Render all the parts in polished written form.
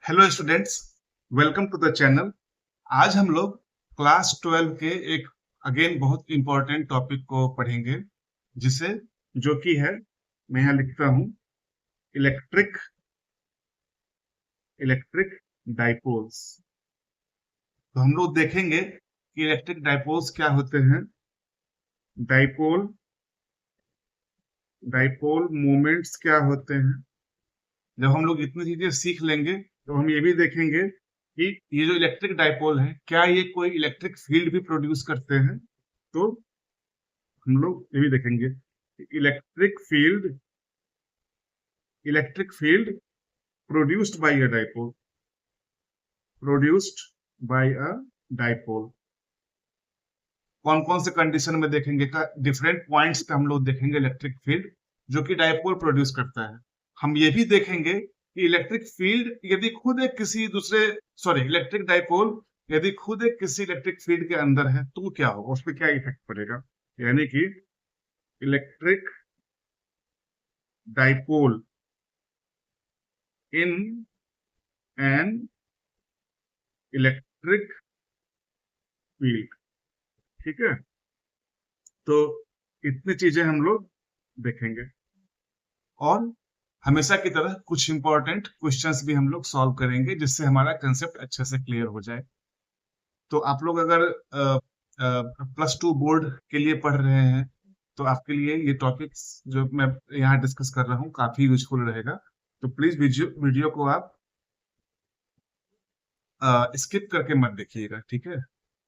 Hello students, welcome to the channel. आज हम लोग क्लास 12 के एक अगेन बहुत इंपॉर्टेंट टॉपिक को पढ़ेंगे, जिसे जो कि है, मैं यहाँ लिखता हूँ, इलेक्ट्रिक इलेक्ट्रिक डाइपोल्स। तो हम लोग देखेंगे कि इलेक्ट्रिक डाइपोल्स क्या होते हैं, डाइपोल डाइपोल मोमेंट्स क्या होते हैं। जब हम लोग इतनी चीजें सीख लेंगे तो हम ये भी देखेंगे कि ये जो इलेक्ट्रिक डाइपोल है, क्या ये कोई इलेक्ट्रिक फील्ड भी प्रोड्यूस करते हैं। तो हम लोग ये भी देखेंगे electric field electric field produced bye a dipole produced by a dipole. कौन कौन से कंडीशन में देखेंगे का डिफरेंट पॉइंट्स पे हम लोग देखेंगे इलेक्ट्रिक फील्ड जो कि डाइपोल प्रोड्यूस करता है। हम ये भी देखेंगे कि इलेक्ट्रिक फील्ड यदि खुद एक किसी दूसरे इलेक्ट्रिक डाइपोल यदि खुद एक किसी इलेक्ट्रिक फील्ड के अंदर है तो क्या होगा, उस पर क्या इफेक्ट पड़ेगा। यानी कि electric dipole in an electric field. ठीक है, तो इतनी चीजें हम लोग देखेंगे और हमेशा की तरह कुछ इंपॉर्टेंट क्वेश्चंस भी हम लोग सॉल्व करेंगे, जिससे हमारा कंसेप्ट अच्छे से क्लियर हो जाए। तो आप लोग अगर +2 बोर्ड के लिए पढ़ रहे हैं तो आपके लिए ये टॉपिक्स जो मैं यहाँ डिस्कस कर रहा हूँ काफी यूजफुल रहेगा। तो प्लीज वीडियो को आप स्किप करके मत देखिएगा, ठीक है।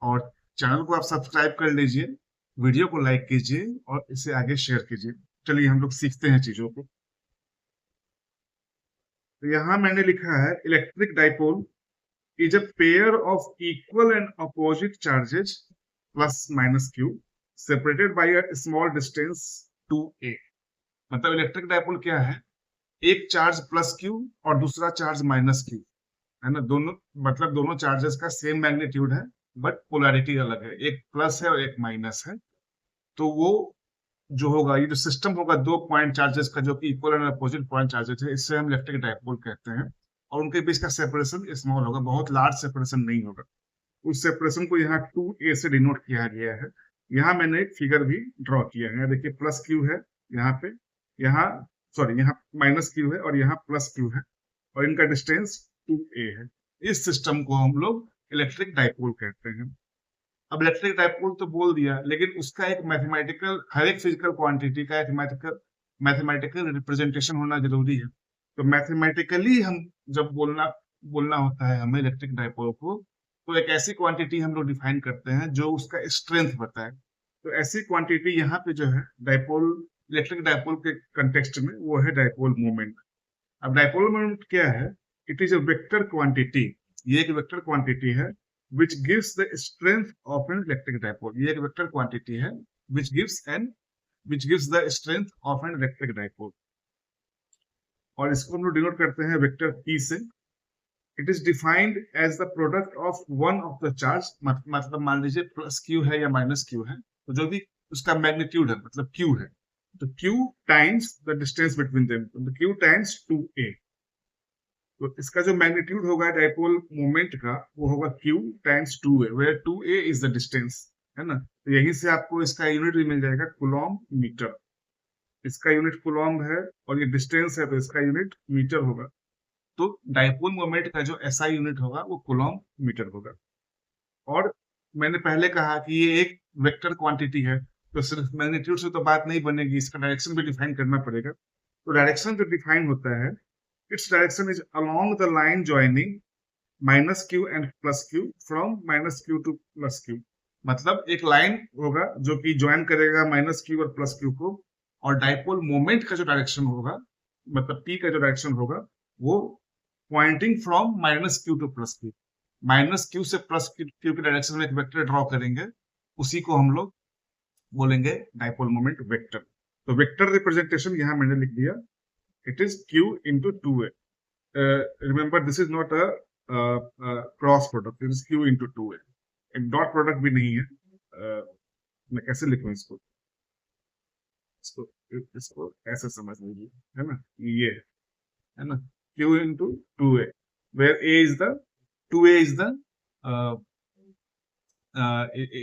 और चैनल को आप सब्सक्राइब कर लीजिए, वीडियो को लाइक कीजिए और इसे आगे शेयर कीजिए। चलिए हम लोग सीखते हैं चीजों को। तो यहाँ मैंने लिखा है electric dipole is a pair of equal and opposite charges plus minus Q separated by a small distance 2a। मतलब इलेक्ट्रिक डाइपोल क्या है, एक चार्ज प्लस क्यू और दूसरा चार्ज माइनस क्यू, है ना। दोनों मतलब दोनों चार्जेस का सेम मैग्नीट्यूड है, बट पोलैरिटी अलग है, एक प्लस है और एक माइनस है। तो वो जो होगा, ये जो सिस्टम होगा दो पॉइंट चार्जेस का जो कि equal and opposite point charges है, इससे हम इलेक्ट्रिक डाइपोल कहते हैं। और उनके बीच का सेपरेशन स्मॉल होगा, बहुत लार्ज सेपरेशन नहीं होगा। उस सेपरेशन को यहाँ 2a से डिनोट किया गया है। यहाँ मैंने एक फिगर भी ड्रॉ किया है, यहाँ देखिए प्लस क्यू है यहाँ पे, यहाँ यहाँ माइनस क्यू है और यहाँ प्लस क्यू है और इनका डिस्टेंस 2a है। इस सिस्टम को हम लोग इलेक्ट्रिक डाइपोल कहते हैं। अब इलेक्ट्रिक डाइपोल तो बोल दिया, लेकिन उसका एक मैथमेटिकल, हर एक फिजिकल क्वांटिटी का एक मैथमेटिकल रिप्रेजेंटेशन होना जरूरी है। तो मैथमेटिकली हम जब बोलना बोलना होता है हमें इलेक्ट्रिक डाइपोल को, तो एक ऐसी क्वांटिटी हम लोग डिफाइन करते हैं जो उसका स्ट्रेंथ बताए। तो ऐसी क्वांटिटी यहाँ पे जो है डाइपोल, इलेक्ट्रिक डाइपोल के कंटेक्स्ट में, वो है डाइपोल मोमेंट। अब डाइपोल मोमेंट क्या है, it is a vector quantity. ये एक वेक्टर क्वांटिटी है which gives the strength of an electric dipole। ये एक वेक्टर क्वांटिटी है which gives the strength of an electric dipole। और इसको हम लोग डिनोट करते हैं वेक्टर p से। It is defined as the product of one of the charge. मतलब मान लीजिए प्लस क्यू है या माइनस क्यू है, तो जो भी उसका मैग्नीट्यूड है, मतलब क्यू है, तो Q times the distance between them, तो क्यू टाइम्स 2a। तो इसका जो मैग्नीट्यूड होगा डाइपोल मोमेंट का, वो होगा q times 2a, where 2a is the distance, है ना। तो यहीं से आपको इसका यूनिट भी मिल जाएगा, कूलॉम मीटर। इसका यूनिट कूलॉम है और ये डिस्टेंस है, तो इसका यूनिट मीटर होगा। तो डाइपोल मोमेंट का जो एसआई यूनिट होगा वो कूलॉम मीटर होगा। और मैंने पहले कहा कि ये एक वेक्टर क्वांटिटी है, तो सिर्फ मैग्नीट्यूड से तो बात नहीं बनेगी, इसका डायरेक्शन भी डिफाइन करना पड़ेगा। तो डायरेक्शन जो डिफाइन होता है, its direction is along the line joining minus q and plus q from minus q to plus q। मतलब एक लाइन होगा जो कि ज्वाइन करेगा माइनस क्यू और प्लस क्यू को, और डाइपोल मोमेंट का जो डायरेक्शन होगा, मतलब p का जो डायरेक्शन होगा, वो pointing from minus q to plus q. Minus q से प्लस क्यू के डायरेक्शन में एक वेक्टर ड्रॉ करेंगे, उसी को हम लोग बोलेंगे डाइपोल मोमेंट वेक्टर। तो वेक्टर रिप्रेजेंटेशन यहाँ मैंने लिख दिया, it is q into 2a। remember this is not a cross product, it is q into 2a। एक डॉट प्रोडक्ट भी नहीं है। मैं कैसे लिखूं इसको, इसको इसको ऐसे समझ लीजिए, है ना, ये है ना, q into 2a। where A is the 2A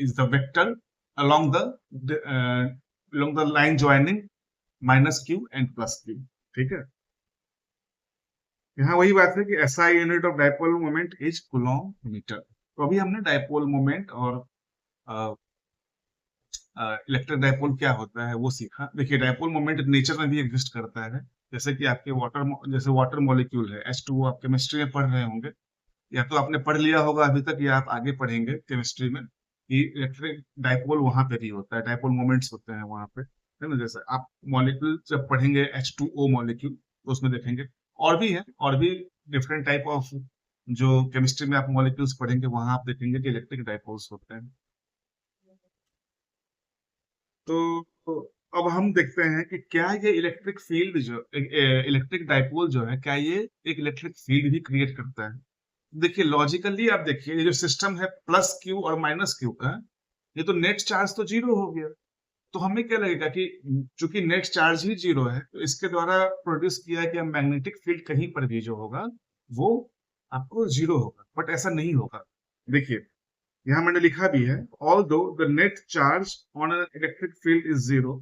is the vector along the line joining minus q and plus q. ठीक है, यहाँ वही बात है कि SI unit of dipole moment is coulomb metre. तो अभी हमने डाइपोल मोमेंट और इलेक्ट्रिक डाइपोल क्या होता है वो सीखा। देखिए डाइपोल मोमेंट नेचर में भी एग्जिस्ट करता है, जैसे कि आपके वाटर मॉलिक्यूल है H2O, आप केमिस्ट्री में पढ़ रहे होंगे, या तो आपने पढ़ लिया होगा अभी तक, या आप आगे पढ़ेंगे केमिस्ट्री में कि इलेक्ट्रिक डाइपोल वहां पे भी होता है, डाइपोल मोमेंट्स होते हैं वहां पे, है ना। जैसे आप मॉलिक्यूल जब पढ़ेंगे H2O मॉलिक्यूल तो उसमें देखेंगे, और भी है, और भी डिफरेंट टाइप ऑफ जो केमिस्ट्री में आप मॉलिक्यूल्स पढ़ेंगे वहां आप देखेंगे कि इलेक्ट्रिक डाइपोल्स होते हैं। तो अब हम देखते हैं कि क्या ये इलेक्ट्रिक फील्ड जो इलेक्ट्रिक डाइपोल जो है, क्या ये एक इलेक्ट्रिक फील्ड भी क्रिएट करता है। देखिए लॉजिकली आप देखिए, ये जो सिस्टम है प्लस क्यू और माइनस क्यू का, ये तो नेट चार्ज तो जीरो हो गया, तो हमें क्या लगेगा कि चूंकि नेट चार्ज ही जीरो है तो इसके द्वारा प्रोड्यूस किया गया मैग्नेटिक फील्ड कहीं पर भी जो होगा वो आपको जीरो होगा, बट ऐसा नहीं होगा। देखिए यहाँ मैंने लिखा भी है, although the net charge on an electric field is zero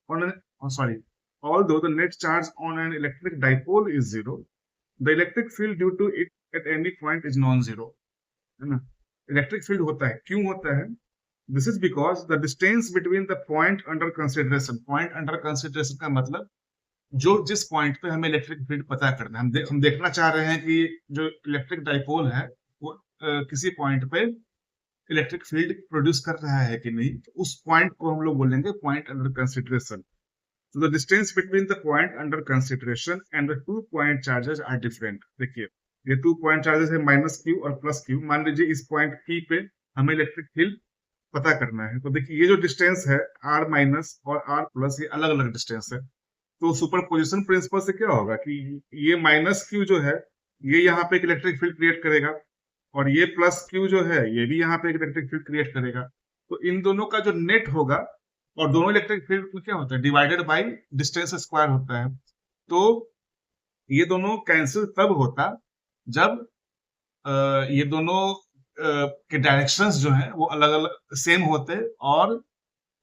on an sorry although the net charge on an electric dipole is zero, the electric field due to it at any point is non zero, है ना। Electric field होता है, क्यों होता है? This is because the distance between the point under consideration, point under consideration का मतलब जो जिस पॉइंट पे हमें इलेक्ट्रिक फील्ड पता करना है, हम देखना चाह रहे हैं कि जो इलेक्ट्रिक डाइपोल है वो किसी पॉइंट पे इलेक्ट्रिक फील्ड प्रोड्यूस कर रहा है कि नहीं, तो उस पॉइंट को हम लोग बोलेंगे point under consideration. So the distance between the point under consideration and the 2 point charges are different. देखिए ये 2 point charges है माइनस क्यू और प्लस क्यू। मान लीजिए इस पॉइंट P पे हमें इलेक्ट्रिक फील्ड पता करना है, तो देखिए ये जो डिस्टेंस है R माइनस और R प्लस, ये अलग अलग डिस्टेंस है। तो सुपरपोजिशन प्रिंसिपल से क्या होगा कि ये माइनस क्यू जो है ये यहाँ पे एक इलेक्ट्रिक फील्ड क्रिएट करेगा, और ये प्लस क्यू जो है ये भी यहाँ पे एक इलेक्ट्रिक फील्ड क्रिएट करेगा। तो इन दोनों का जो नेट होगा, और दोनों इलेक्ट्रिक फील्ड में क्या होता है, डिवाइडेड बाय डिस्टेंस स्क्वायर होता है। तो ये दोनों कैंसिल तब होता जब ये दोनों के डायरेक्शंस जो हैं वो अलग अलग सेम होते, और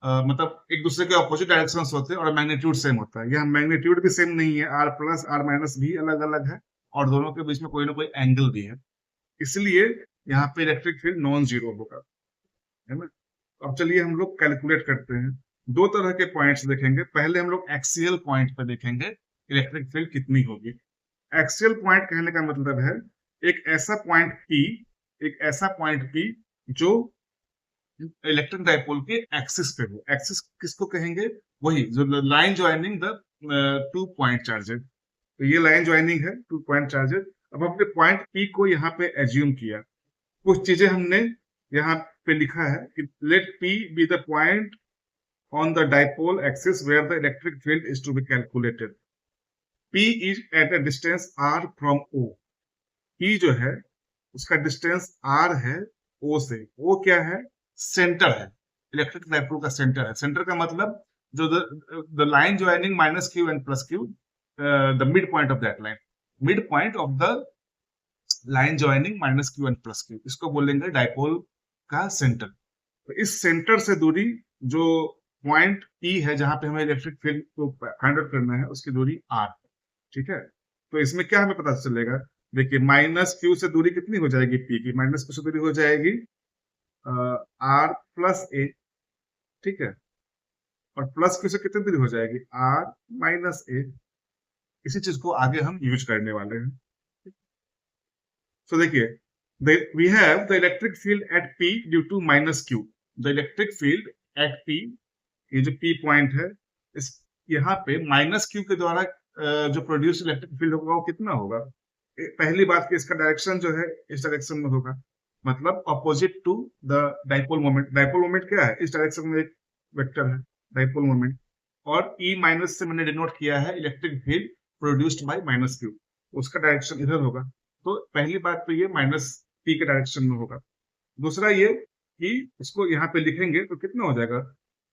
मतलब एक दूसरे के ऑपोजिट डायरेक्शंस होते और मैग्नीट्यूड सेम होता है। यहाँ मैग्नीट्यूड भी सेम नहीं है, आर प्लस आर माइनस भी अलग अलग है, और दोनों के बीच में कोई ना कोई एंगल भी है, इसलिए यहाँ पे इलेक्ट्रिक फील्ड नॉन जीरो होगा, है ना। अब चलिए हम लोग कैलकुलेट करते हैं। दो तरह के पॉइंट्स देखेंगे। पहले हम लोग एक्सियल पॉइंट पे देखेंगे इलेक्ट्रिक फील्ड कितनी होगी। एक्सियल पॉइंट कहने का मतलब है एक ऐसा पॉइंट P जो इलेक्ट्रिक डाइपोल के एक्सिस पे हो। एक्सिस किसको कहेंगे? वही जो line joining the 2 point charges. तो ये लाइन ज्वाइनिंग है 2 पॉइंट चार्जेस। अब हमने पॉइंट P को यहाँ पे एज्यूम किया, कुछ चीजें हमने यहाँ पे लिखा है कि let P be the point on the dipole axis where the electric field is to be calculated. P is at a distance r from O. P जो है उसका डिस्टेंस r है O से। O क्या है? सेंटर है, electric dipole का centre है। सेंटर का मतलब जो the line joining minus Q and plus Q, the mid point of that line, mid point of the line joining minus Q and plus Q, इसको बोलेंगे डाइपोल का centre. तो इस सेंटर से दूरी जो पॉइंट P है जहां पे हमें इलेक्ट्रिक फील्ड को फाइंड आउट करना है, उसकी दूरी R, ठीक है। तो इसमें क्या हमें पता चलेगा? देखिए माइनस क्यू से दूरी कितनी हो जाएगी P की? माइनस क्यू से दूरी हो जाएगी R प्लस A, ठीक है, और प्लस क्यू से कितनी दूरी हो जाएगी? R minus A। इसी चीज को आगे हम यूज करने वाले हैं। तो देखिए we have the electric field at P due to minus Q. The electric field at P, ये जो P पॉइंट है, इस यहाँ पे माइनस क्यू के द्वारा जो प्रोड्यूस इलेक्ट्रिक फील्ड होगा वो कितना होगा? पहली बात कि इसका डायरेक्शन जो है इस डायरेक्शन में होगा, मतलब opposite to the dipole moment. Dipole moment क्या है? इस डायरेक्शन में एक वेक्टर है डाइपोल मोमेंट, और E माइनस से मैंने डिनोट किया है electric field produced by minus q, उसका डायरेक्शन इधर होगा। तो पहली बात तो ये माइनस P के डायरेक्शन में होगा। दूसरा ये कि इसको यहाँ पे लिखेंगे तो कितना हो जाएगा?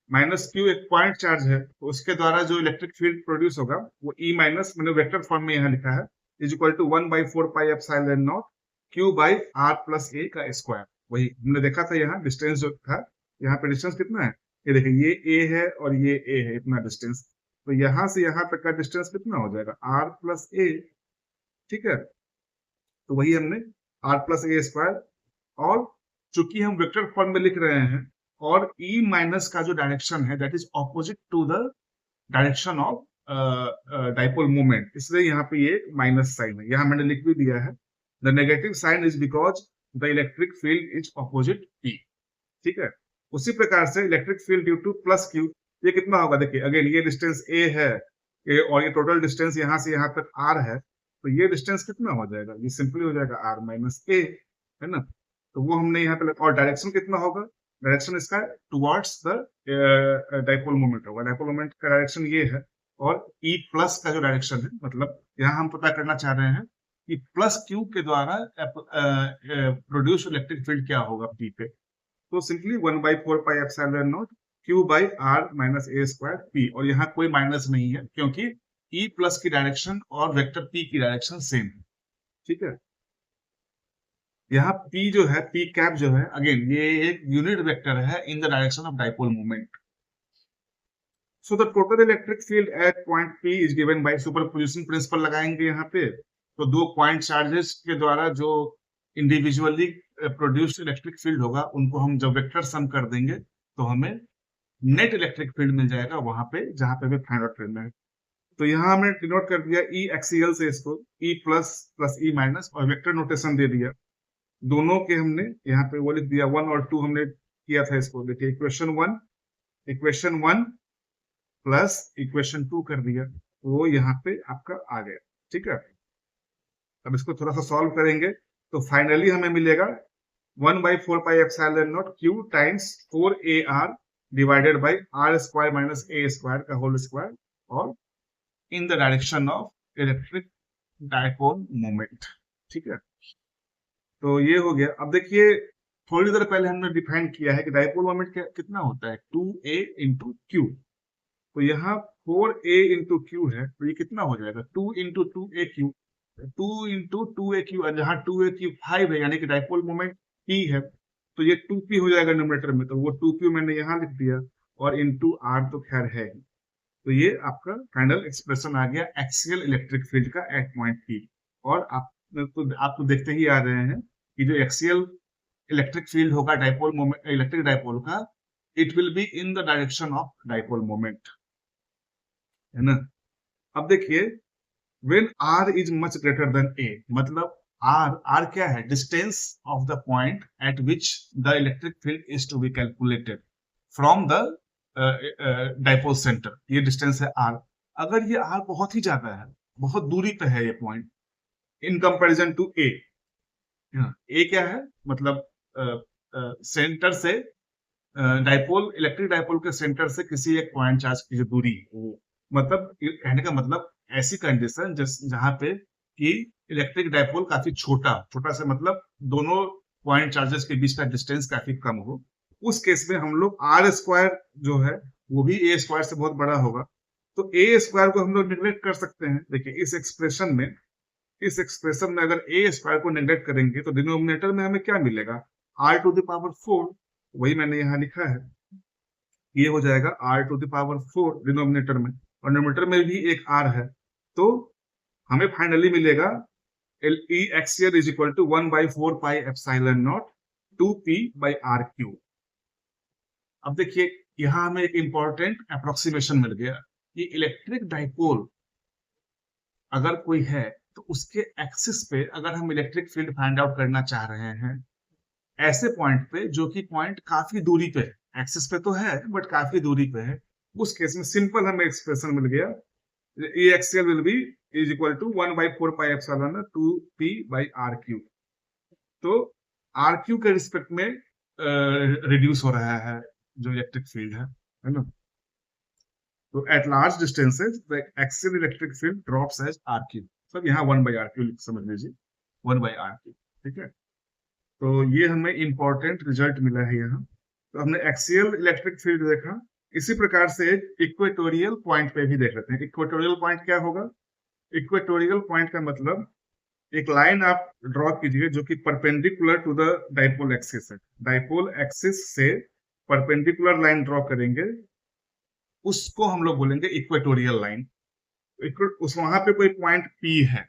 माइनस क्यू एक पॉइंट चार्ज है, तो उसके द्वारा जो इलेक्ट्रिक फील्ड प्रोड्यूस होगा वो E माइनस, मैंने वेक्टर फॉर्म में यहाँ लिखा है, इज इक्वल टू 1/4πε0 Q/r+a का स्क्वायर। वही हमने देखा था, यहाँ डिस्टेंस जो था, यहाँ पे डिस्टेंस कितना है, ये देखिए ये a है और ये a है, इतना डिस्टेंस। तो यहाँ से यहाँ तक का डिस्टेंस कितना हो जाएगा, r+a। ठीक है, तो वही हमने r+a²। और चूंकि हम वेक्टर फॉर्म में लिख रहे हैं और e माइनस का जो डायरेक्शन है that is opposite to the direction of dipole moment, इसलिए यहाँ पे ये माइनस साइन है। यहाँ मैंने लिख भी दिया है, the negative sign is because the electric field is opposite p। ठीक है, उसी प्रकार से electric field due to plus q, ये कितना होगा, देखिए अगेन ये डिस्टेंस a है, और ये टोटल डिस्टेंस यहाँ से यहाँ तक r है, तो ये डिस्टेंस कितना हो जाएगा, ये सिंपली हो जाएगा r-a, है ना। तो वो हमने यहाँ पे, और डायरेक्शन कितना होगा, डायरेक्शन इसका टुवर्ड्स द डाइपोल मोमेंट होगा। डाइपोल मोमेंट का डायरेक्शन ये है, और E प्लस का जो डायरेक्शन है, मतलब यहाँ हम पता करना चाह रहे हैं कि प्लस Q के द्वारा प्रोड्यूस इलेक्ट्रिक फील्ड क्या होगा P पे। तो सिंपली 1/4πε0 Q/r-a² P, और यहाँ कोई माइनस नहीं है क्योंकि E प्लस की डायरेक्शन और वेक्टर P की डायरेक्शन सेम है। ठीक है, यहाँ P जो है, P कैप जो है, अगेन ये एक यूनिट वेक्टर है इन the direction of dipole moment. So the total electric field at point P is given by superposition principle लगाएंगे यहाँ पे। तो दो पॉइंट चार्जेस के द्वारा जो इंडिविजुअली प्रोड्यूस्ड इलेक्ट्रिक फील्ड होगा, उनको हम जब वेक्टर सम कर देंगे तो हमें नेट इलेक्ट्रिक फील्ड मिल जाएगा वहां पे जहां पे हमें फाइंड आउट करना है। तो यहाँ हमने डिनोट कर दिया E एक्सियल से इसको, E plus plus E minus, और वेक्टर नोटेशन दे दिया दोनों के। हमने यहाँ पे वो लिख दिया 1 और 2 हमने किया था इसको। देखिए इक्वेशन 1 प्लस इक्वेशन 2 कर दिया, वो यहाँ पे आपका आ गया। ठीक है, अब इसको थोड़ा सा सॉल्व करेंगे तो फाइनली हमें मिलेगा 1/4πε0 Q times 4AR divided by r² minus a² का होल स्क्वायर, और इन the direction of electric dipole moment. ठीक है, तो ये हो गया। अब देखिए थोड़ी देर पहले हमने डिफाइन किया है कि डाइपोल मोमेंट कितना होता है, 2a इंटू क्यू। तो यहाँ 4a इंटू क्यू है, तो ये कितना हो जाएगा, 2 इंटू 2aq, 2 इंटू 2aq, जहाँ 2aq 5 है, यानी कि डाइपोल मोमेंट p है, तो ये 2p हो जाएगा न्यूमरेटर में, तो वो 2p मैंने यहाँ लिख दिया, और इंटू r तो खैर है ही। तो ये आपका फाइनल एक्सप्रेशन आ गया एक्सियल इलेक्ट्रिक फील्ड का एट पॉइंट P। और आप तो देखते ही आ रहे हैं कि जो एक्सियल इलेक्ट्रिक फील्ड होगा डाइपोल मोमेंट, इलेक्ट्रिक डाइपोल का, it will be in the direction of dipole moment, है ना। अब देखिए when r is much greater than a, मतलब r क्या है, distance of the point at which the electric field is to be calculated from the dipole centre, ये distance है r। अगर ये r बहुत ही ज्यादा है, बहुत दूरी पे है ये point in comparison to a, a क्या है, मतलब सेंटर से डाइपोल, इलेक्ट्रिक डाइपोल के सेंटर से किसी एक पॉइंट चार्ज की जो दूरी, वो मतलब कहने का मतलब ऐसी कंडीशन जहां पे कि इलेक्ट्रिक डाइपोल काफी छोटा से मतलब दोनों पॉइंट चार्जेस के बीच का डिस्टेंस काफी कम हो, उस केस में हम लोग r² जो है वो भी a² से बहुत बड़ा होगा। तो a² को हम लोग निगलेक्ट कर सकते हैं। देखिए इस एक्सप्रेशन में अगर a² को निगलेक्ट करेंगे तो डिनोमिनेटर में हमें क्या मिलेगा, r⁴। वही मैंने यहाँ लिखा है, ये हो जाएगा r⁴ डिनोमिनेटर में, और न्यूमरेटर में भी एक r है। तो हमें फाइनली मिलेगा E axial is equal to 1/4πε0 2p/r³। अब देखिए यहाँ हमें एक इंपॉर्टेंट अप्रोक्सीमेशन मिल गया कि इलेक्ट्रिक डाइपोल अगर कोई है तो उसके एक्सिस पे अगर हम इलेक्ट्रिक फील्ड फाइंड आउट करना चाह रहे हैं ऐसे पॉइंट पे जो कि पॉइंट काफी दूरी पे है, एक्सिस पे तो है बट काफी दूरी पे है, उस केस में सिंपल हमें एक्सप्रेशन मिल गया, E axial will be is equal to 1/4πε0 2p/r³। तो r³ के रिस्पेक्ट में रिड्यूस हो रहा है जो इलेक्ट्रिक फील्ड है ना। तो at large distances the axial electric field drops as r³। सब यहाँ 1/r³ समझ लीजिए, 1/r³। ठीक है, तो ये हमें इंपॉर्टेंट रिजल्ट मिला है यहाँ। तो हमने एक्सियल इलेक्ट्रिक फील्ड देखा, इसी प्रकार से इक्वेटोरियल पॉइंट पे भी देख लेते हैं। इक्वेटोरियल पॉइंट क्या होगा, इक्वेटोरियल पॉइंट का मतलब एक लाइन आप ड्रॉ कीजिए जो कि perpendicular to the dipole axis है। डाइपोल एक्सिस से परपेंडिकुलर लाइन ड्रॉ करेंगे, उसको हम लोग बोलेंगे इक्वेटोरियल लाइन। उस वहां पे कोई पॉइंट पी है,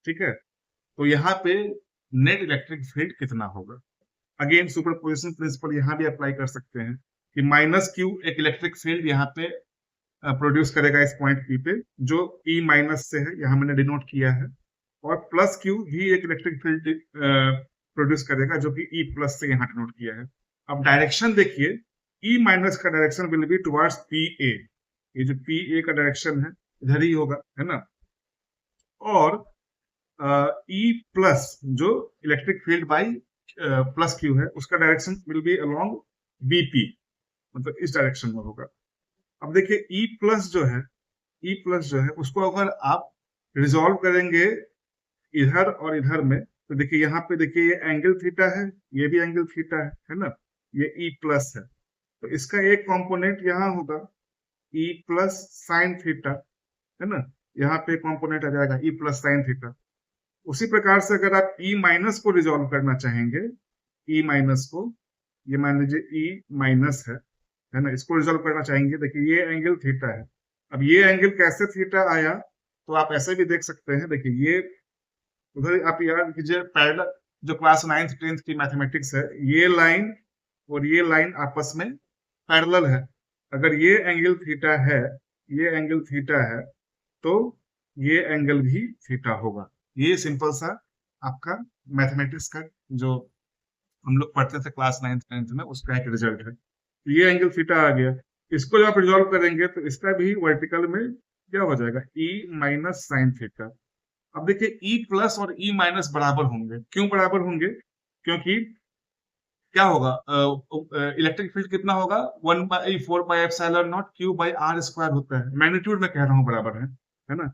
ठीक है, तो यहाँ पे नेट इलेक्ट्रिक फील्ड कितना होगा। अगेन सुपरपोजिशन प्रिंसिपल यहाँ भी अप्लाई कर सकते हैं कि माइनस क्यू एक इलेक्ट्रिक फील्ड यहाँ पे प्रोड्यूस करेगा इस पॉइंट पी पे, जो ई माइनस से है, यहाँ मैंने डिनोट किया है, और प्लस क्यू भी एक इलेक्ट्रिक फील्ड प्रोड्यूस करेगा जो कि ई प्लस से यहाँ डिनोट किया है। अब डायरेक्शन देखिए, ई माइनस का direction will be towards P A, ये जो पी ए का डायरेक्शन है इधर ही होगा, है ना। और ई प्लस जो electric field by plus Q है, उसका direction will be along BP, मतलब इस डायरेक्शन में होगा। अब देखिए ई प्लस जो है, ई प्लस जो है उसको अगर आप रिजॉल्व करेंगे इधर और इधर में, तो देखिए यहाँ पे देखिए ये एंगल थीटा है, ये भी एंगल थीटा है ना, ये ई प्लस है, तो इसका एक कंपोनेंट यहाँ होगा ई प्लस साइन थीटा, है ना, यहाँ पे कंपोनेंट आ जाएगा ई प्लस साइन थीटा। उसी प्रकार से अगर आप ई माइनस को रिजॉल्व करना चाहेंगे, ई माइनस को, ये मान लीजिए ई माइनस है ना, इसको रिजॉल्व करना चाहेंगे, देखिए ये एंगल थीटा है। अब ये एंगल कैसे थीटा आया, तो आप ऐसे भी देख सकते हैं, देखिए ये उधर आप याद कीजिए पैरेलल, जो क्लास 9th 10th की मैथमेटिक्स है, ये लाइन और ये लाइन आपस में पैरेलल है। अगर ये एंगल थीटा है, ये एंगल थीटा है, तो ये एंगल भी थीटा होगा। ये सिंपल सा आपका मैथमेटिक्स का जो हम लोग पढ़ते थे क्लास 9th 10th में, उसका एक रिजल्ट है। ये एंगल थीटा आ गया, इसको जब आप रिजॉल्व करेंगे तो इसका भी वर्टिकल में क्या हो जाएगा, ई माइनस साइन थीटा। अब देखिए ई प्लस और ई माइनस बराबर होंगे, क्यों बराबर होंगे, क्योंकि क्या होगा, इलेक्ट्रिक फील्ड कितना होगा, 1/4πε0 क्यू बाई आर स्क्वायर होता है, मैग्नीट्यूड में कह रहा हूँ बराबर है ना।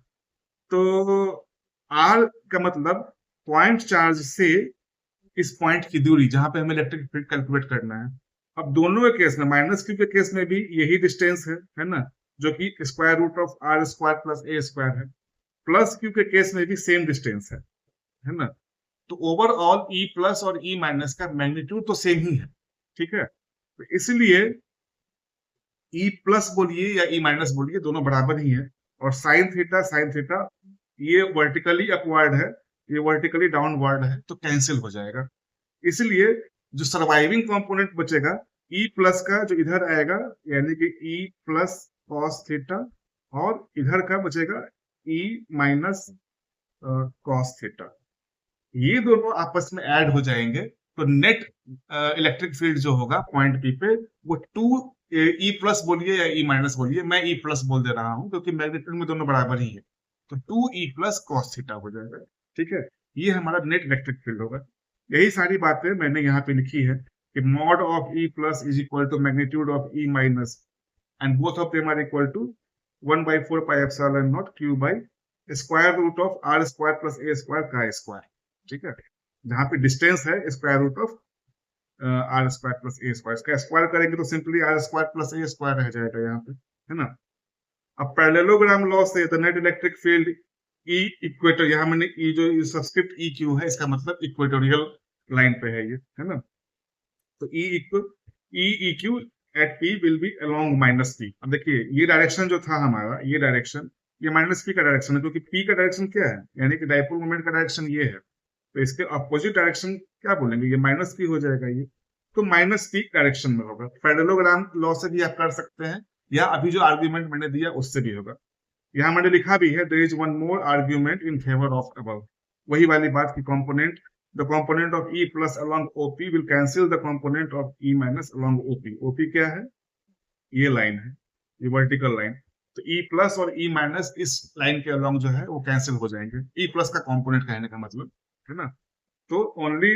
तो आर का मतलब पॉइंट चार्ज से इस पॉइंट की दूरी जहां पे हमें इलेक्ट्रिक फील्ड कैलकुलेट करना है। अब दोनों के केस में, माइनस क्यू के केस में भी यही डिस्टेंस है ना, जो कि square root of r square plus a square है। प्लस क्यू के केस में भी सेम डिस्टेंस है ना। तो ओवरऑल ई प्लस और ई माइनस का मैग्नीट्यूड तो सेम ही है, ठीक है। तो इसलिए ई प्लस बोलिए या ई माइनस बोलिए, दोनों बराबर ही है। और साइन थीटा ये वर्टिकली अपवर्ड है, ये वर्टिकली डाउनवर्ड है, तो कैंसिल हो जाएगा। इसलिए जो सर्वाइविंग कंपोनेंट बचेगा ई प्लस का, जो इधर आएगा, यानी कि ई प्लस कॉस थीटा, और इधर का बचेगा ई माइनस कॉस थीटा। ये दोनों आपस में ऐड हो जाएंगे, तो नेट इलेक्ट्रिक फील्ड जो होगा पॉइंट पी पे, वो 2 ई प्लस बोलिए या ई माइनस बोलिए, मैं ई प्लस बोल दे रहा हूं क्योंकि मैग्नीट्यूड में दोनों बराबर ही है, तो 2 ई प्लस कॉस थीटा हो जाएगा, ठीक है। ये हमारा नेट इलेक्ट्रिक फील्ड होगा। यही सारी बातें मैंने यहाँ पे लिखी है कि mod of E plus is equal to magnitude of E minus, and both of them are equal to 1/4πε0 q by square root of r square plus a square का स्क्वायर, ठीक है। जहां पे डिस्टेंस है square root of r square plus a square, इसका square करेंगे तो simply r square plus a square रह जाएगा यहाँ पे, है ना। अब पैरेललोग्राम लॉ से the net electric field E equator, यहाँ मैंने ई जो सब्सक्रिप्ट ई क्यू है, इसका मतलब इक्वेटोरियल लाइन पे है ये, है ना। तो E q at P will be along minus P. अब देखिए ये डायरेक्शन जो था हमारा, ये डायरेक्शन, ये माइनस पी का डायरेक्शन है, क्योंकि पी का डायरेक्शन क्या है, यानी कि डाइपोल मोमेंट का डायरेक्शन ये है, तो इसके अपोजिट डायरेक्शन क्या बोलेंगे, ये माइनस पी हो जाएगा ये, तो माइनस पी डायरेक्शन में होगा। पैरेललोग्राम लॉ से भी आप कर सकते हैं, या अभी जो आर्ग्यूमेंट मैंने दिया उससे भी होगा। यहाँ मैंने लिखा भी है, there is one more argument in favour of above, वही वाली बात की component, the component of E plus along OP will cancel the component of E minus along OP. OP क्या है, ये लाइन है, ये वर्टिकल लाइन, तो ई प्लस और ई माइनस इस लाइन के अलोंग जो है वो कैंसिल हो जाएंगे, ई प्लस का कंपोनेंट कहने का मतलब, है ना। तो only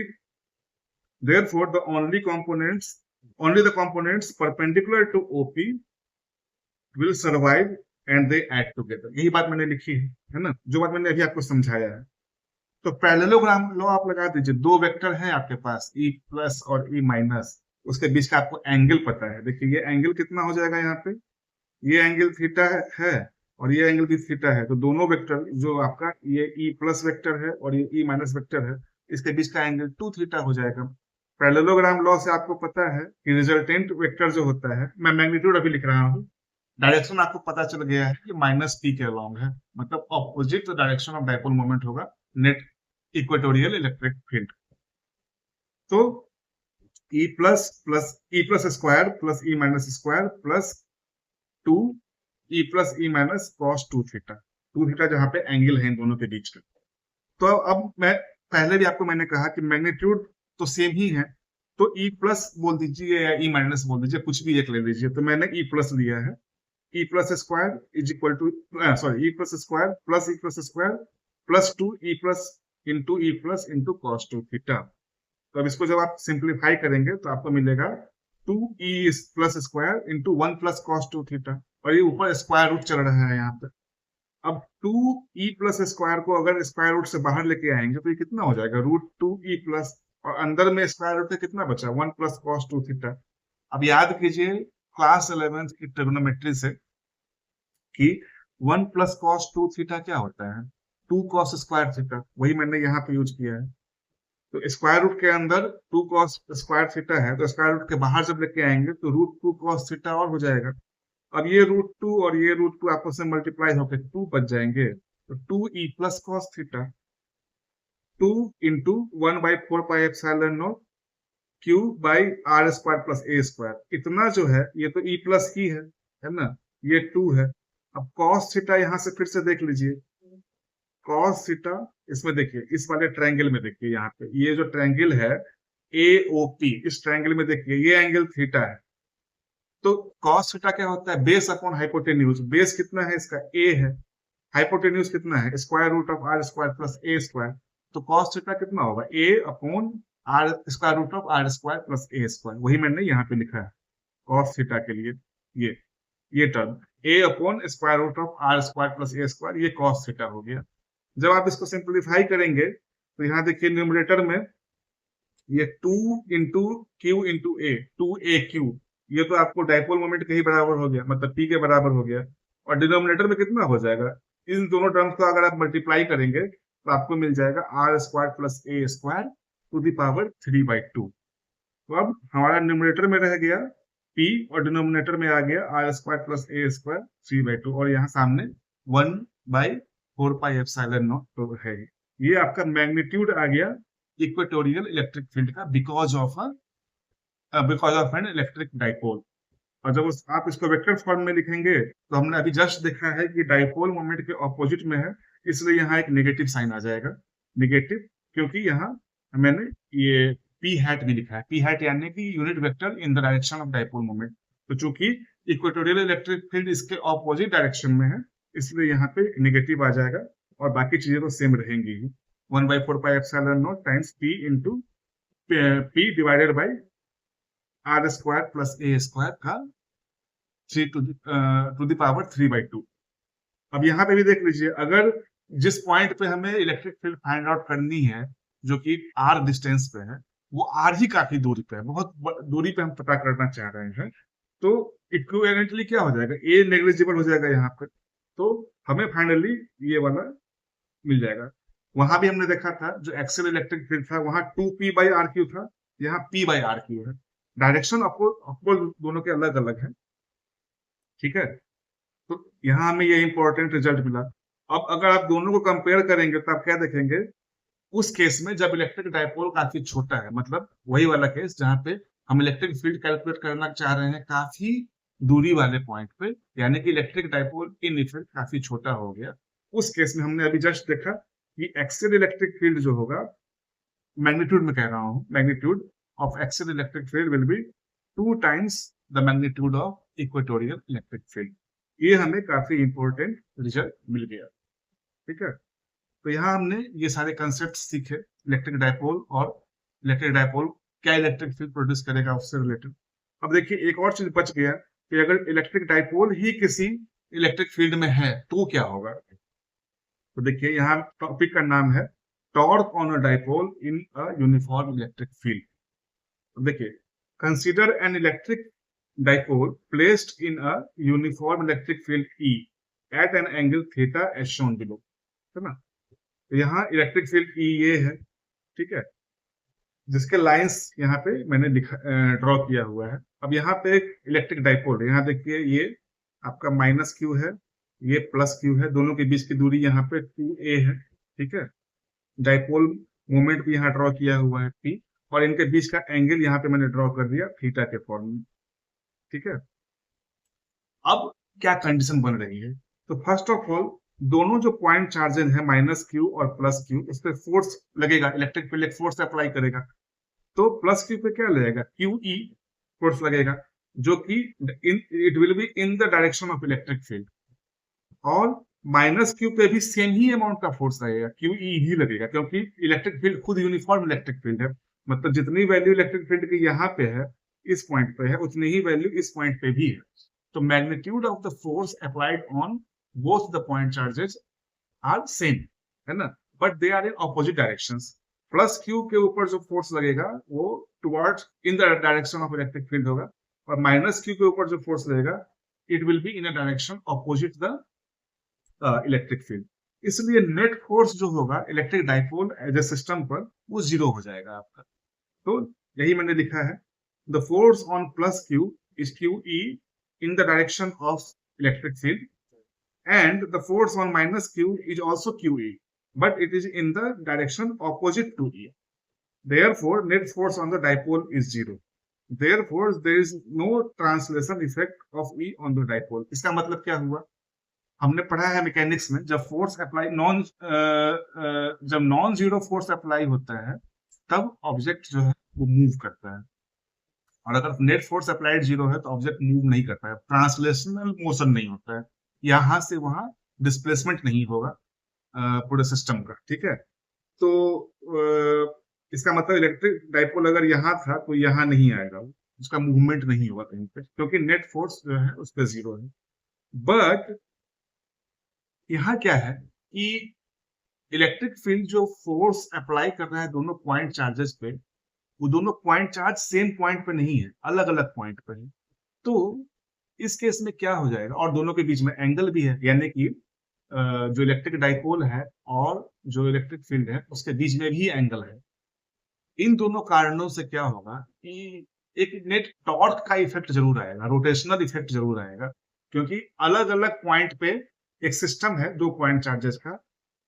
therefore only the components perpendicular to OP will survive and they add together। यही बात मैंने लिखी है ना, जो बात मैंने अभी आपको समझाया है। तो पैरेललोग्राम लॉ आप लगा दीजिए, दो वेक्टर हैं आपके पास ई प्लस और ई माइनस, उसके बीच का आपको एंगल पता है। देखिए ये एंगल कितना हो जाएगा, यहाँ पे ये एंगल थीटा है, और ये एंगल भी थीटा है, तो दोनों वेक्टर जो आपका ये ई प्लस वेक्टर है और ये ई माइनस वेक्टर है, इसके बीच का एंगल 2 थीटा हो जाएगा। पैरेललोग्राम लॉ से आपको पता है कि रिजल्टेंट वेक्टर जो होता है, मैं मैग्नीट्यूड अभी लिख रहा हूँ, डायरेक्शन आपको पता चल गया है कि माइनस पी के अलोंग है, मतलब opposite direction of dipole moment होगा नेट इक्वेटोरियल इलेक्ट्रिक फील्ड। तो E plus square plus E minus square plus 2 E plus E minus cos 2 theta, 2 theta जहां पे एंगल है इन दोनों के बीच का। तो अब मैं पहले भी आपको मैंने कहा कि मैग्नीट्यूड तो सेम ही है, तो ई प्लस बोल दीजिए या ई माइनस बोल दीजिए, कुछ भी एक ले लीजिए। तो मैंने ई प्लस लिया है, E plus square is equal to sorry E plus square plus 2 E plus into cos 2 theta. तो अब इसको जब आप सिंप्लीफाई करेंगे तो आपको मिलेगा 2 E plus square into 1 plus cos 2 theta, और ये ऊपर स्क्वायर रूट चल रहा है यहाँ पे। अब 2 ई प्लस स्क्वायर को अगर स्क्वायर रूट से बाहर लेके आएंगे तो ये कितना हो जाएगा, रूट 2 ई प्लस, और अंदर में स्क्वायर रूट का कितना बचा, 1 प्लस कॉस 2 थीटा। अब याद कीजिए क्लास 11 की ट्रिग्नोमेट्री से कि 1 प्लस कॉस 2 थीटा क्या होता है, 2 कॉस स्क्वायर थीटा, वही मैंने यहाँ पे यूज किया है। तो स्क्वायर रूट के अंदर 2 कॉस स्क्वायर थीटा है, तो स्क्वायर रूट के बाहर जब लेके आएंगे तो रूट 2 कॉस थीटा और हो जाएगा। अब ये रूट 2 और ये रूट 2 आपस में मल्टीप्लाई होकर 2 बच जाएंगे, तो 2 E plus cos theta 2 into 1/4πε0 q by r square plus a square, इतना जो है ये तो ई प्लस ही है ना, ये 2 है। अब कॉस थीटा यहां से फिर से देख लीजिए, कॉस थीटा इसमें देखिए, इस वाले ट्रायंगल में देखिए, यहाँ पे ये जो ट्रायंगल है AOP, इस ट्रायंगल में देखिए ये एंगल थीटा है। तो कॉस थीटा क्या होता है, बेस अपॉन हाइपोटेन्यूज। बेस कितना है इसका, a है, हाइपोटेन्यूज कितना है, square root of r square plus a square. तो कॉस थीटा कितना होगा, a upon r square root of r square plus a square, वही मैंने यहाँ पे लिखा है कॉस थीटा के लिए। ये term a upon square root of r square plus a square, ये कॉस थीटा हो गया। जब आप इसको सिंप्लीफाई करेंगे तो यहाँ देखिए न्यूमरेटर में ये 2 इंटू क्यू इंटू ए, 2AQ, ये तो आपको डायपोल मोमेंट के ही बराबर हो गया, मतलब P के बराबर हो गया। और डिनोमिनेटर में कितना हो जाएगा, इन दोनों टर्म्स को अगर आप मल्टीप्लाई करेंगे तो आपको मिल जाएगा r square plus a square to the power 3/2। तो अब हमारा न्यूमरेटर में रह गया P और डिनोमिनेटर में आ गया r square plus a square 3/2, और यहाँ सामने 1/4πε0 तो है। ये आपका मैग्नीट्यूड आ गया इक्वेटोरियल इलेक्ट्रिक फील्ड का because of N electric dipole. और जब आप इसको वेक्टर फॉर्म में लिखेंगे तो हमने अभी जस्ट देखा है कि डाइपोल मोमेंट के ऑपोजिट में है, इसलिए यहाँ एक नेगेटिव साइन आ जाएगा, नेगेटिव, क्योंकि यहाँ मैंने ये पी हैट भी लिखा है, पी हैट यानी कि unit vector in the direction of dipole moment. तो चूंकि इक्वेटोरियल इलेक्ट्रिक फील्ड इसके ऑपोजिट डायरेक्शन में है, इसलिए यहाँ पे नेगेटिव आ जाएगा, और बाकी चीजें तो सेम रहेंगी ही। 1/4πε0 times P into P divided by r square plus a square का 3 टू द पावर 3/2। अब यहाँ पे भी देख लीजिए, अगर जिस पॉइंट पे हमें इलेक्ट्रिक फील्ड फाइंड आउट करनी है जो कि r डिस्टेंस पे है, वो r ही काफी दूरी पे है, बहुत दूरी पे हम पता करना चाह रहे हैं, तो इक्विवेलेंटली क्या हो जाएगा, a नेग्लिजिबल हो जाएगा यहाँ पर, तो हमें फाइनली ये वाला मिल जाएगा। वहां भी हमने देखा था जो एक्सियल इलेक्ट्रिक फील्ड था वहां 2p/r³ था, यहाँ p/r³ है, डायरेक्शन आपको दोनों के अलग अलग है, ठीक है। तो यहाँ हमें ये इंपॉर्टेंट रिजल्ट मिला। अब अगर आप दोनों को कंपेयर करेंगे तो आप क्या देखेंगे, उस केस में जब इलेक्ट्रिक डायपोल काफी छोटा है, मतलब वही वाला केस जहाँ पे हम इलेक्ट्रिक फील्ड कैलकुलेट करना चाह रहे हैं काफी दूरी वाले पॉइंट पे, यानी कि इलेक्ट्रिक डायपोल इन इफेक्ट काफी छोटा हो गया, उस केस में हमने अभी जस्ट देखा कि एक्सियल इलेक्ट्रिक फील्ड जो होगा, मैग्नीट्यूड में कह रहा हूँ, magnitude of axial electric field will be 2 times the magnitude of equatorial electric field. ये हमें काफी इंपॉर्टेंट रिजल्ट मिल गया, ठीक है। तो यहाँ हमने ये सारे कंसेप्ट सीखे, इलेक्ट्रिक डायपोल और इलेक्ट्रिक डायपोल क्या इलेक्ट्रिक फील्ड प्रोड्यूस करेगा उससे रिलेटेड। अब देखिए एक और चीज बच गया कि अगर इलेक्ट्रिक डायपोल ही किसी इलेक्ट्रिक फील्ड में है तो क्या होगा। तो देखिए यहाँ टॉपिक का नाम है torque on a dipole in a uniform electric field. तो देखिए, consider an electric dipole placed in a uniform electric field E at an angle theta as shown below, है ना। तो यहाँ इलेक्ट्रिक फील्ड ई ये है, ठीक है, जिसके लाइंस यहाँ पे मैंने ड्रॉ किया हुआ है। अब यहाँ पे एक इलेक्ट्रिक डाइपोल है, यहाँ देखिए ये आपका माइनस क्यू है, ये प्लस क्यू है, दोनों के बीच की दूरी यहाँ पे 2a है, ठीक है। डाइपोल मोमेंट भी यहाँ ड्रॉ किया हुआ है p, और इनके बीच का एंगल यहाँ पे मैंने ड्रॉ कर दिया थीटा के फॉर्म में, ठीक है। अब क्या कंडीशन बन रही है, तो फर्स्ट ऑफ ऑल दोनों जो पॉइंट चार्जेस है माइनस क्यू और प्लस क्यू, इस पे फोर्स लगेगा, इलेक्ट्रिक फील्ड एक फोर्स अप्लाई करेगा। तो प्लस क्यू पे क्या लगेगा, क्यू ई फोर्स लगेगा, जो कि it will be in the direction of electric field. और माइनस क्यू पे भी सेम ही अमाउंट का फोर्स लगेगा, क्यू ई ही लगेगा, क्योंकि इलेक्ट्रिक फील्ड खुद यूनिफॉर्म इलेक्ट्रिक फील्ड है। मतलब जितनी वैल्यू इलेक्ट्रिक फील्ड की यहाँ पे है, इस पॉइंट पे है, उतनी ही वैल्यू इस पॉइंट पे भी है। तो magnitude of the force applied on both the point charges are same, है ना, but they are in opposite directions. Plus q के ऊपर जो फोर्स लगेगा वो towards in the direction of electric field होगा, और माइनस क्यू के ऊपर जो फोर्स लगेगा it will be in a direction opposite the electric field. इसलिए नेट फोर्स जो होगा electric dipole as a system पर, वो जीरो हो जाएगा आपका। तो यही मैंने लिखा है, the force on plus Q is Q E in the direction of electric field, and the force on minus q is also QE, but it is in the direction opposite to E. Therefore, net force on the dipole is zero. Therefore, there is no translation effect of E on the dipole. इसका मतलब क्या हुआ, हमने पढ़ा है mechanics में, जब force apply जब नॉन जीरो फोर्स अप्लाई होता है तब ऑब्जेक्ट जो है वो मूव करता है, और अगर नेट फोर्स अप्लाइड जीरो है तो ऑब्जेक्ट मूव नहीं करता है, ट्रांसलेशनल मोशन नहीं होता है, यहां से वहां डिस्प्लेसमेंट नहीं होगा पूरे सिस्टम का, ठीक है। तो इसका मतलब इलेक्ट्रिक डाइपोल अगर यहाँ था तो यहाँ नहीं आएगा, उसका मूवमेंट नहीं होगा कहीं पे, क्योंकि नेट फोर्स जो है उस पर जीरो है। बट यहाँ क्या है कि इलेक्ट्रिक फील्ड जो फोर्स अप्लाई कर रहा है दोनों पॉइंट चार्जेस पे, वो दोनों पॉइंट चार्ज सेम पॉइंट पे नहीं है, अलग अलग पॉइंट पे है। तो इस केस में क्या हो जाएगा, और दोनों के बीच में एंगल भी है, यानी कि जो इलेक्ट्रिक डाइपोल है और जो इलेक्ट्रिक फील्ड है उसके बीच में भी एंगल है। इन दोनों कारणों से क्या होगा कि एक नेट टॉर्क का इफेक्ट जरूर आएगा, रोटेशनल इफेक्ट जरूर आएगा, क्योंकि अलग अलग पॉइंट पे एक सिस्टम है दो पॉइंट चार्जेस का,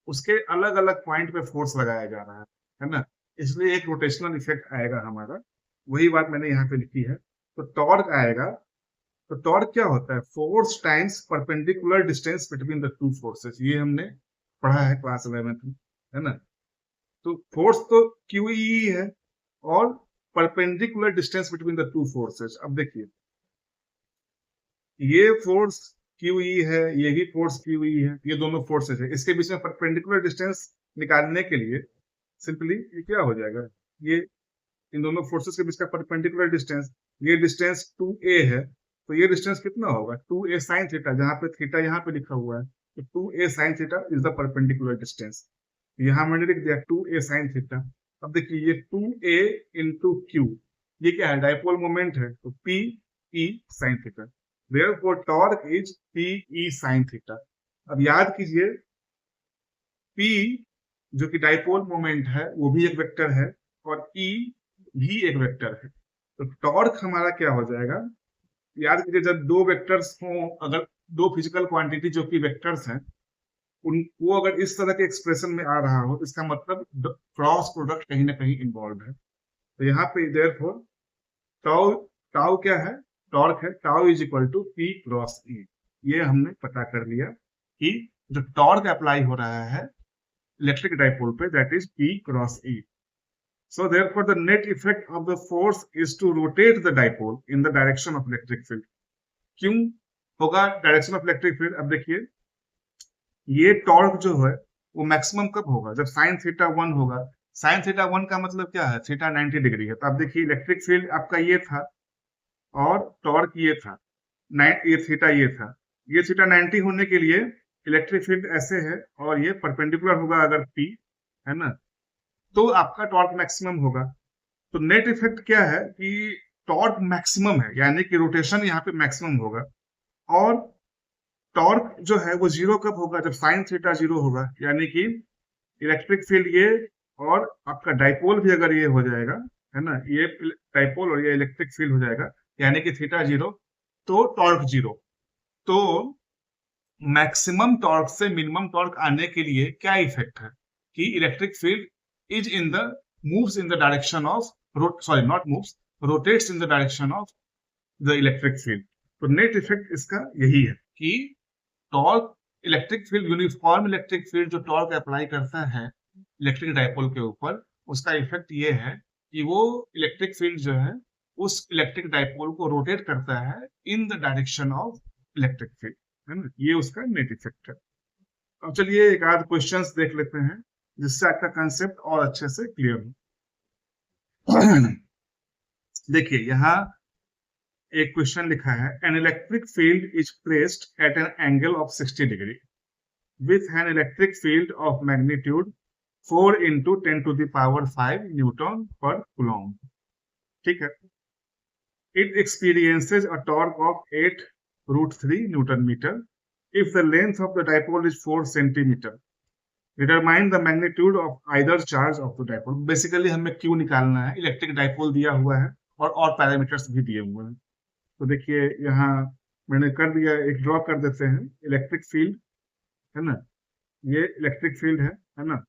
उसके अलग अलग पॉइंट पे फोर्स लगाया जा रहा है ना, इसलिए एक रोटेशनल इफेक्ट आएगा हमारा, वही बात मैंने यहाँ पे लिखी है। तो टॉर्क आएगा, तो टॉर्क क्या होता है, force times perpendicular distance between the two forces, ये हमने पढ़ा है क्लास 11 में, है ना। तो फोर्स तो QE है और perpendicular distance between the two forces. अब देखिए ये फोर्स QE है, ये भी फोर्स QE है, ये दोनों फोर्सेस है, इसके बीच में परपेंडिकुलर डिस्टेंस निकालने के लिए सिंपली ये क्या हो जाएगा, ये इन दोनों फोर्सेस के बीच का परपेंडिकुलर डिस्टेंस, ये डिस्टेंस 2a है, तो ये डिस्टेंस कितना होगा 2a साइन थीटा, जहां पे थीटा यहाँ पे लिखा हुआ है, तो 2a sine theta is the perpendicular distance, यहाँ मैंने लिख दिया 2a साइन थीटा। अब देखिए ये 2a इंटू q, ये क्या है, डाइपोल मोमेंट है, तो p e sine theta, therefore torque is p e sine theta. अब याद कीजिए p जो कि डाइपोल मोमेंट है वो भी एक वेक्टर है, और e भी एक वेक्टर है, तो टॉर्क हमारा क्या हो जाएगा, याद कीजिए जब दो वेक्टर्स हों, अगर दो फिजिकल क्वांटिटी जो कि वेक्टर्स हैं, उन वो अगर इस तरह के एक्सप्रेशन में आ रहा हो तो इसका मतलब क्रॉस प्रोडक्ट कहीं ना कहीं इन्वॉल्व है। तो यहाँ पे देयरफॉर टाउ टाउ क्या है, टॉर्क है, tau is equal to P cross E, ये हमने पता कर लिया कि जो टॉर्क अप्लाई हो रहा है इलेक्ट्रिक डाइपोल पे that is P cross E. So therefore the net effect of the force is to rotate the dipole in the direction of electric field. क्यों होगा डायरेक्शन ऑफ इलेक्ट्रिक फील्ड, अब देखिए ये torque जो है वो maximum कब होगा, जब साइन थीटा 1 होगा। साइन थीटा 1 का मतलब क्या है, थीटा 90 डिग्री है, तो अब देखिए इलेक्ट्रिक फील्ड आपका ये था और टॉर्क ये था, ये थीटा 90 होने के लिए इलेक्ट्रिक फील्ड ऐसे है और ये परपेंडिकुलर होगा अगर P, है ना, तो आपका टॉर्क मैक्सिमम होगा। तो नेट इफेक्ट क्या है कि टॉर्क मैक्सिमम है, यानी कि रोटेशन यहाँ पे मैक्सिमम होगा, और टॉर्क जो है वो जीरो कब होगा, जब साइन थीटा जीरो होगा, यानी कि इलेक्ट्रिक फील्ड ये और आपका डाइपोल भी अगर ये हो जाएगा, है ना, ये डाइपोल और ये इलेक्ट्रिक फील्ड हो जाएगा, यानी कि थीटा जीरो, तो टॉर्क जीरो। तो मैक्सिमम टॉर्क से मिनिमम टॉर्क आने के लिए क्या इफेक्ट है कि electric field is in the moves in the direction of, sorry not moves, rotates in the direction of the electric field. तो नेट इफेक्ट इसका यही है कि torque, electric field, uniform electric field जो टॉर्क अप्लाई करता है electric dipole के ऊपर, उसका इफेक्ट ये है कि वो इलेक्ट्रिक फील्ड जो है उस इलेक्ट्रिक डाइपोल को रोटेट करता है इन the direction of electric field, है ना, ये उसका नेट इफेक्ट है। अब चलिए एक आध क्वेश्चंस देख लेते हैं जिससे आपका कंसेप्ट और अच्छे से क्लियर हो। देखिए यहाँ एक क्वेश्चन लिखा है, N electric field is placed at an angle of 60 degree with an electric field of magnitude 4 into 10 to the power 5 Newton पर कूलॉम। ठीक है, it experiences a torque of 8√3 Newton meter if the length of the dipole is 4 centimeter. Determine the magnitude of either charge of the dipole. Basically हमें Q निकालना है, electric dipole दिया हुआ है और पैरामीटर्स भी दिए हुए हैं। तो देखिए यहाँ मैंने कर दिया, एक ड्रॉ कर देते हैं, इलेक्ट्रिक फील्ड है ना, ये इलेक्ट्रिक फील्ड है ना,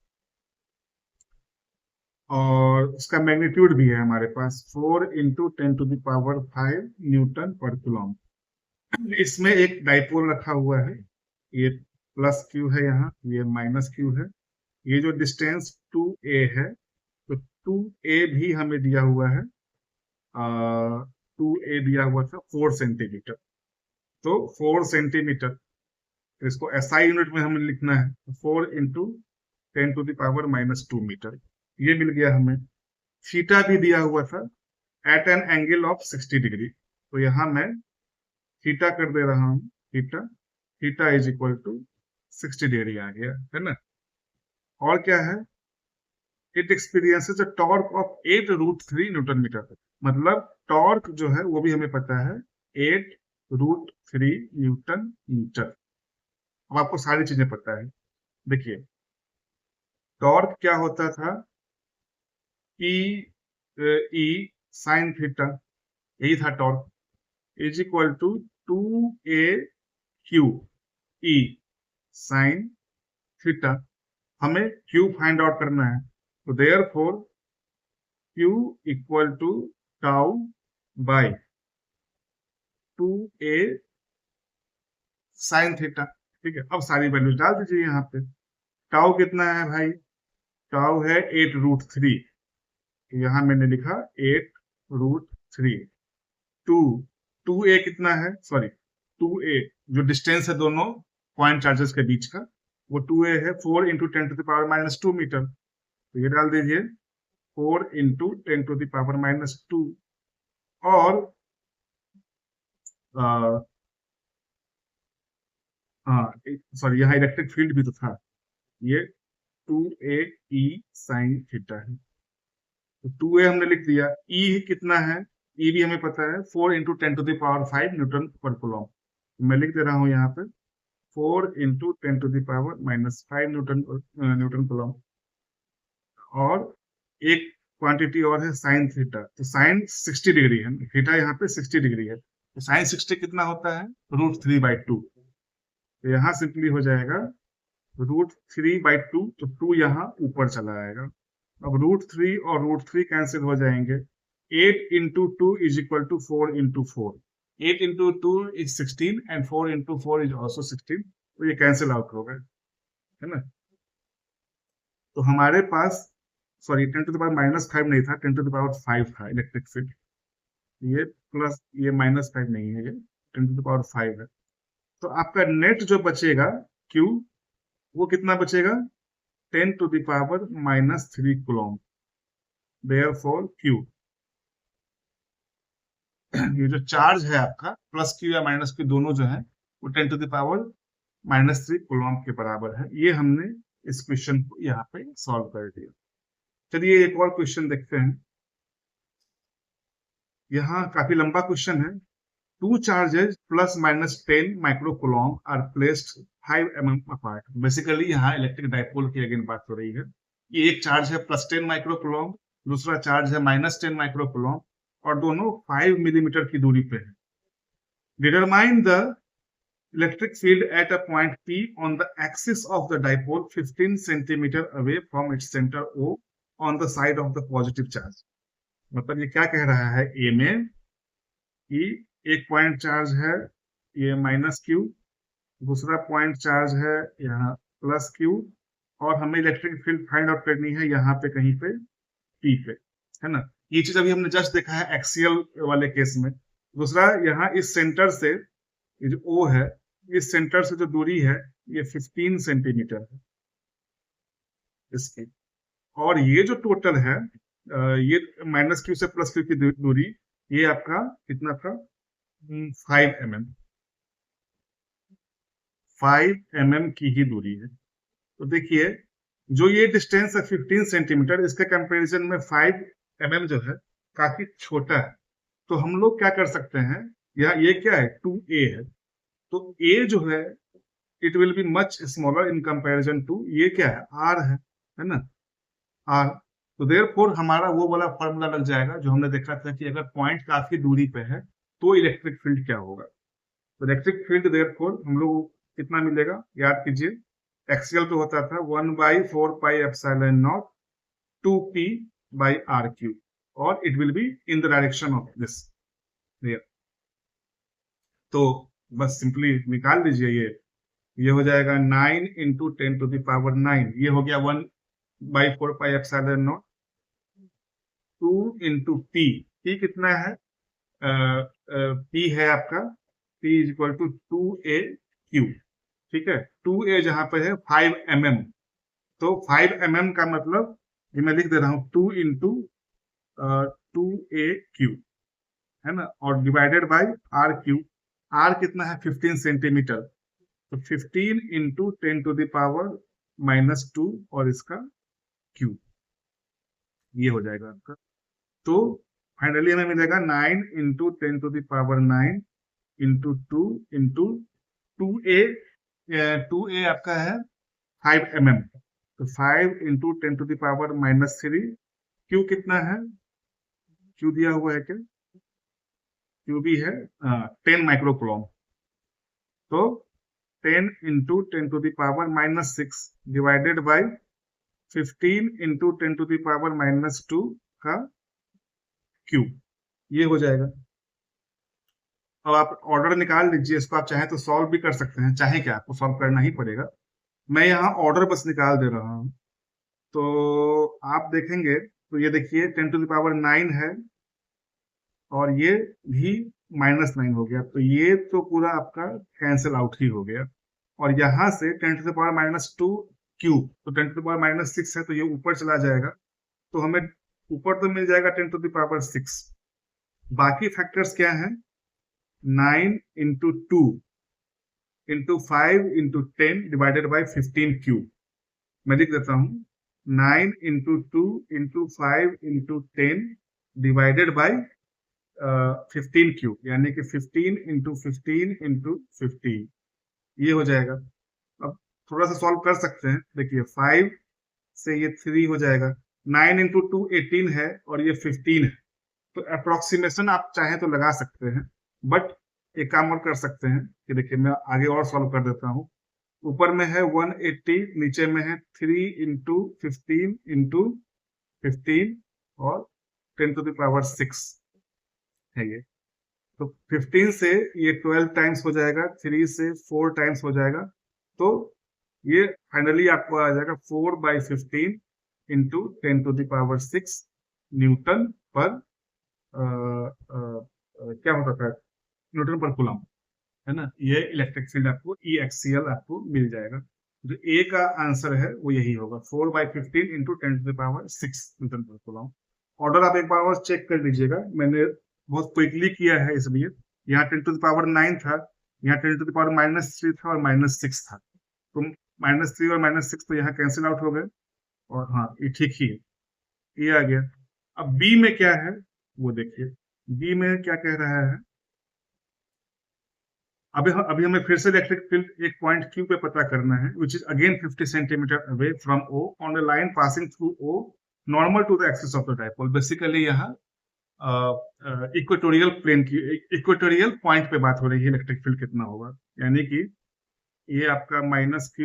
और उसका मैग्नीट्यूड भी है हमारे पास 4 into 10 to the power 5 Newton पर कूलॉम। इसमें एक डाइपोल रखा हुआ है, ये प्लस क्यू है, यहाँ ये माइनस क्यू है, ये जो डिस्टेंस 2a है, तो 2a भी हमें दिया हुआ है, 2a दिया हुआ था 4 सेंटीमीटर, तो 4 सेंटीमीटर, तो इसको SI यूनिट में हमें लिखना है, 4 into 10 to the power -2 metre, ये मिल गया हमें। थीटा भी दिया हुआ था at an angle of 60 degree, तो यहाँ मैं थीटा कर दे रहा हूँ, theta, theta is equal to 60 degree आ गया, है ना। और क्या है, it experiences a torque of 8√3 newton metre, मतलब टॉर्क जो है वो भी हमें पता है 8√3 न्यूटन मीटर। अब आपको सारी चीजें पता है। देखिए टॉर्क क्या होता था, ई साइन थीटा, यही था torque, is equal to 2a/q E sine theta. हमें q फाइंड आउट करना है, तो therefore q equal to tau by 2a sine theta. ठीक है, अब सारी वैल्यूज डाल दीजिए यहाँ पे। टाउ कितना है भाई, टाउ है 8√3, यहाँ मैंने लिखा 8√3, 2a कितना है, सॉरी 2a जो डिस्टेंस है दोनों पॉइंट चार्जेस के बीच का, वो 2a है, 4 into 10 to the power -2 metre, तो ये डाल दीजिए 4 into 10 to the power -2, और सॉरी यहाँ इलेक्ट्रिक फील्ड भी तो था, ये 2a e साइन थीटा है, तो 2a हमने लिख दिया। E कितना है, E भी हमें पता है 4 into 10 to the power 5 Newton पर कूलॉम, मैं लिख दे रहा हूँ यहाँ पे 4 into 10 to the power -5 Newton Coulomb. और एक क्वांटिटी और है साइन थीटा, तो साइन 60 डिग्री है, थीटा यहाँ पे 60 डिग्री है, तो साइन 60 कितना होता है, √3/2, तो यहाँ सिंपली हो जाएगा √3/2, तो 2 यहाँ ऊपर चला आएगा। अब √3 और √3 कैंसिल हो जाएंगे, 8 into 2 is equal to 4 into 4, 8 into 2 is 16 and 4 into 4 is also 16, तो ये कैंसिल आउट हो गए, है ना। तो हमारे पास, सॉरी 10 to the power -5 नहीं था, 10 to the power 5 था इलेक्ट्रिक फील्ड, ये प्लस ये -5 नहीं है, ये 10 to the power 5 है, तो आपका नेट जो बचेगा Q, वो कितना बचेगा, 10 to the power -3 Coulomb. Therefore Q, ये जो चार्ज है आपका प्लस Q या माइनस Q दोनों जो है, वो 10 to the power -3 कूलॉम के बराबर है। ये हमने इस क्वेश्चन को यहाँ पे सॉल्व कर दिया। चलिए एक और क्वेश्चन देखते हैं। यहाँ काफी लंबा क्वेश्चन है, two charges plus minus 10 microcoulomb are placed 5 mm apart. Basically यहाँ इलेक्ट्रिक डाइपोल की अगेन बात हो रही है कि एक चार्ज है प्लस 10 माइक्रोकुलॉम्ब, दूसरा चार्ज है माइनस 10 माइक्रोकुलॉम्ब और दोनों 5 मिलीमीटर की दूरी पे है. Determine the electric field at a point P on the axis of the dipole 15 centimeter away from its center O on the side of the positive charge. मतलब ये क्या कह रहा है A में कि एक पॉइंट चार्ज है ये माइनस क्यू, दूसरा पॉइंट चार्ज है यहाँ प्लस क्यू और हमें इलेक्ट्रिक फील्ड फाइंड आउट करनी है यहाँ पे कहीं पे P पे, है ना. ये चीज अभी हमने जस्ट देखा है एक्सियल वाले केस में. दूसरा यहाँ इस सेंटर से ये जो O है इस सेंटर से जो दूरी है ये 15 सेंटीमीटर है इसकी, और ये जो टोटल है ये माइनस क्यू से प्लस क्यू की दूरी ये आपका कितना था 5 mm, 5 mm की ही दूरी है. तो देखिए जो ये डिस्टेंस है 15 सेंटीमीटर इसके कंपैरिजन में 5 mm जो है काफी छोटा है. तो हम लोग क्या कर सकते हैं, ये क्या है 2a है, तो a जो है it will be much smaller in comparison to ये क्या है r है ना r. तो देयरफॉर हमारा वो वाला फॉर्मूला लग जाएगा जो हमने देखा था कि अगर पॉइंट काफी दूरी पे है तो इलेक्ट्रिक फील्ड क्या होगा. तो इलेक्ट्रिक फील्ड देयरफॉर हम लोग कितना मिलेगा याद कीजिए, एक्सियल पे होता था 1/4πε0 2p/r³ और it will be in the direction of this. तो बस सिंपली निकाल लीजिए, ये हो जाएगा 9 इंटू 10 टू द पावर 9, ये हो गया 1/4πε0 2 इंटू p कितना है p है आपका p is equal to 2a/q. ठीक है, 2a जहां पर है 5 mm, तो 5 mm का मतलब ये मैं लिख दे रहा हूं 2 इंटू 2a/q है ना, और डिवाइडेड बाय r³. r कितना है 15 सेंटीमीटर, तो 15 इंटू 10 टू द पावर -2 और इसका q ये हो जाएगा आपका. तो फाइनली हमें मिलेगा 9 into 10 to the power 9 into 2 into 2a आपका है 5 mm, तो 5 into 10 to the power -3. q कितना है, q दिया हुआ है क्या, q भी है 10 माइक्रोकुलॉम्ब, तो 10 into 10 to the power -6 divided by 15 into 10 to the power -2 का q ये हो जाएगा. अब आप ऑर्डर निकाल लीजिए, इसको आप चाहे तो सॉल्व भी कर सकते हैं, चाहे क्या आपको सॉल्व करना ही पड़ेगा. मैं यहाँ ऑर्डर बस निकाल दे रहा हूँ. तो आप देखेंगे तो ये देखिए 10 टू द पावर 9 है और ये भी -9 हो गया, तो ये तो पूरा आपका कैंसिल आउट ही हो गया. और यहाँ से 10 टू द पावर -2 q, तो 10 टू द पावर -6 है तो ये ऊपर चला जाएगा, तो हमें ऊपर तो मिल जाएगा 10 टू द पावर 6. बाकी फैक्टर्स क्या हैं 9 into 2 into 5 into 10 divided by 15q. मैं लिख देता हूँ 9 into 2 into 5 into 10 divided by 15q, यानी कि 15 इंटू 15 इंटू 15 ये हो जाएगा. अब थोड़ा सा सॉल्व कर सकते हैं, देखिए 5 से ये 3 हो जाएगा, 9 इंटू 2 18 है और ये 15 है, तो अप्रोक्सीमेशन आप चाहें तो लगा सकते हैं. बट एक काम और कर सकते हैं कि देखिए मैं आगे और सॉल्व कर देता हूँ. ऊपर में है 180, नीचे में है 3 इंटू 15 इंटू 15 और 10 टू द पावर 6 है ये. तो 15 से ये 12 टाइम्स हो जाएगा, 3 से 4 टाइम्स हो जाएगा, तो ये फाइनली आपको आ जाएगा 4/15 into 10 to the power 6 newton per क्या होता था न्यूटन पर कूलम, है ना. ये इलेक्ट्रिक फील्ड आपको ई एक्सियल आपको मिल जाएगा. जो ए का आंसर है वो यही होगा 4/15 into 10 to the power 6 newton per coulomb. Order आप एक बार और चेक कर लीजिएगा, मैंने बहुत क्विकली किया है इसलिए. यहाँ 10 टू द पावर 9 था, यहाँ 10 टू द पावर -3 था और -6 था, तो -3 और -6 तो यहाँ कैंसिल आउट हो गए और हाँ ये ठीक ही है, ये आ गया. अब बी में क्या है वो देखिए, बी में क्या कह रहा है अभी हमें फिर से इलेक्ट्रिक फील्ड एक पॉइंट Q पे पता करना है, which is again 50 centimetre away from O on a line passing through O normal to the axis of the dipole. Basically यहाँ इक्वेटोरियल प्लेन की इक्वेटोरियल पॉइंट पे बात हो रही है इलेक्ट्रिक फील्ड कितना होगा, यानी कि ये आपका -Q,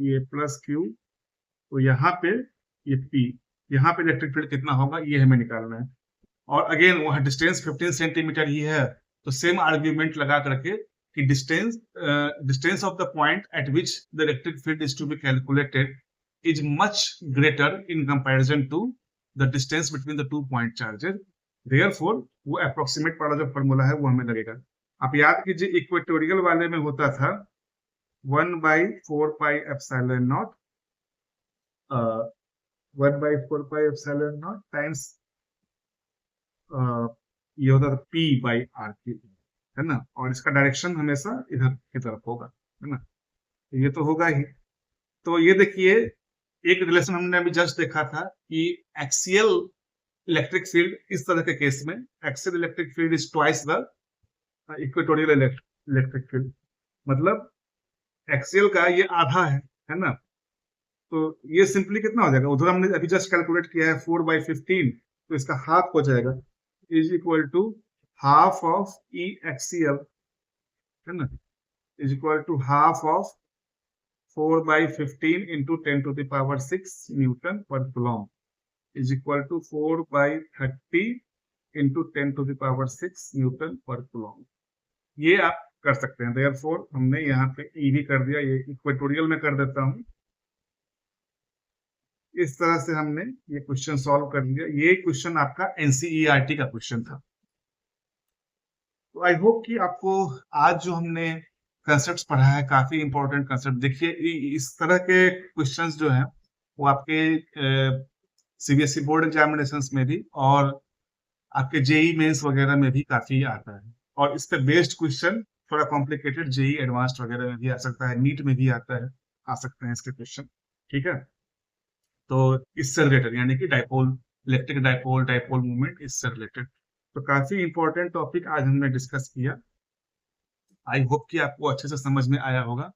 ये +Q, तो यहाँ पे ये P, यहाँ पे इलेक्ट्रिक फील्ड कितना होगा ये हमें निकालना है। और अगेन वहाँ डिस्टेंस 15 सेंटीमीटर ही है, तो सेम आर्ग्यूमेंट लगा करके कि distance of the point at which the electric field is to be calculated is much greater in comparison to the distance between the two point charges. Therefore वो approximate वाला जो formula है वो हमें लगेगा। आप याद कीजिए इक्वेटोरियल वाले में होता था 1/4 pi epsilon not 1/4 pi epsilon not times ये होता था P/R है ना, और इसका डायरेक्शन हमेशा इधर की तरफ होगा, है ना, ये तो होगा ही। तो ये देखिए एक रिलेशन हमने अभी जस्ट देखा था कि एक्सियल इलेक्ट्रिक फील्ड इस तरह के केस में axial electric field is twice the equatorial electric field, मतलब एक्सियल का ये आधा है ना। तो ये सिंपली कितना हो जाएगा, उधर हमने अभी जस्ट कैलकुलेट किया है 4/15, तो इसका हाफ हो जाएगा, is equal to half of E axial, है ना, is equal to half of 4/15 into 10⁶ newton per coulomb is equal to 4/30 into 10⁶ newton per coulomb. ये आप कर सकते हैं। देयरफॉर हमने यहाँ पे ई भी कर दिया, ये इक्वेटोरियल में कर देता हूँ। इस तरह से हमने ये क्वेश्चन सॉल्व कर लिया। ये क्वेश्चन आपका एनसीईआरटी का क्वेश्चन था। तो आई होप कि आपको आज जो हमने कंसेप्ट्स पढ़ा है काफी इंपॉर्टेंट कंसेप्ट। देखिए इस तरह के क्वेश्चंस जो हैं वो आपके सीबीएसई बोर्ड एग्जामिनेशंस में भी और आपके जेई मेंस वगैरह में भी काफी आता है, और इस पे बेस्ड क्वेश्चन थोड़ा कॉम्प्लिकेटेड जेई एडवांस्ड वगैरह में भी आ सकता है, नीट में भी आता है, आ सकते हैं इसके क्वेश्चन, ठीक है। तो इससे रिलेटेड यानी कि डाइपोल इलेक्ट्रिक डाइपोल मूवमेंट इससे रिलेटेड, तो काफी इंपॉर्टेंट टॉपिक आज हमने डिस्कस किया। आई होप कि आपको अच्छे से समझ में आया होगा।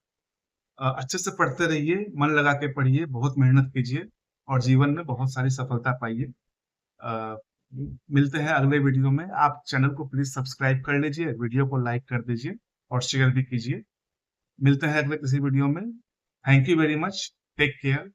अच्छे से पढ़ते रहिए, मन लगा के पढ़िए, बहुत मेहनत कीजिए और जीवन में बहुत सारी सफलता पाइए। मिलते हैं अगले वीडियो में। आप चैनल को प्लीज सब्सक्राइब कर लीजिए, वीडियो को लाइक कर दीजिए और शेयर भी कीजिए। मिलते हैं अगले किसी वीडियो में। Thank you very much, take care.